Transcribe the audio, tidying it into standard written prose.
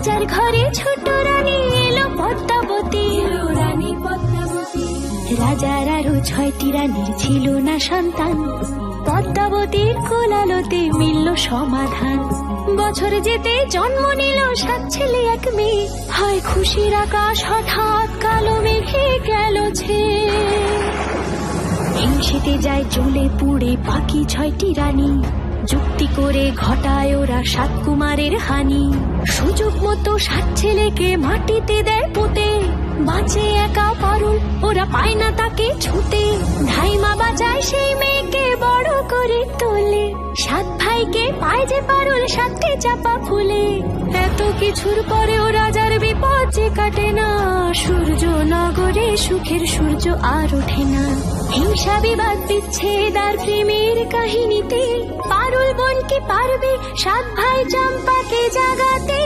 রাজার ঘরে ছোট রানী এলো পদ্মাবতী। রাজার আরো 6টি রানীর ছিল না সন্তান, পদ্মাবতীর কোলালোতে মিলল সমাধান। বছর যেতে জন্ম নিল 7 ছেলে 1 মেয়ে, হয় খুশির আকাশ হঠাৎ কালো মেঘে গেল ছেয়ে। হিংসেতে যায় জ্বলে পুড়ে বাকি 6টি রানী, যুক্তি করে ঘটায় ওরা 7 কুমারের হানি। সুযোগ মতো 7 ছেলেকে মাটিতে দেয় পুঁতে, বাঁচে একা পারুল, ওরা পায় না তাকে ছুতে। ধাইমা বাঁচায় সেই মেয়েকে বড় করে তোলে, 7 ভাইকে পায় যে পারুল 7টে চাপা ফুলে। এত কিছুর পরেও রাজার বিপদ যে কাটে না, সূর্য নগরে সুখের সূর্য আর ওঠে না। হিংসা বিবাদ বিচ্ছেদ আর প্রেমের কাহিনীতে পারুল বোন কি পারবে 7 ভাই চম্পাকে জাগাতে।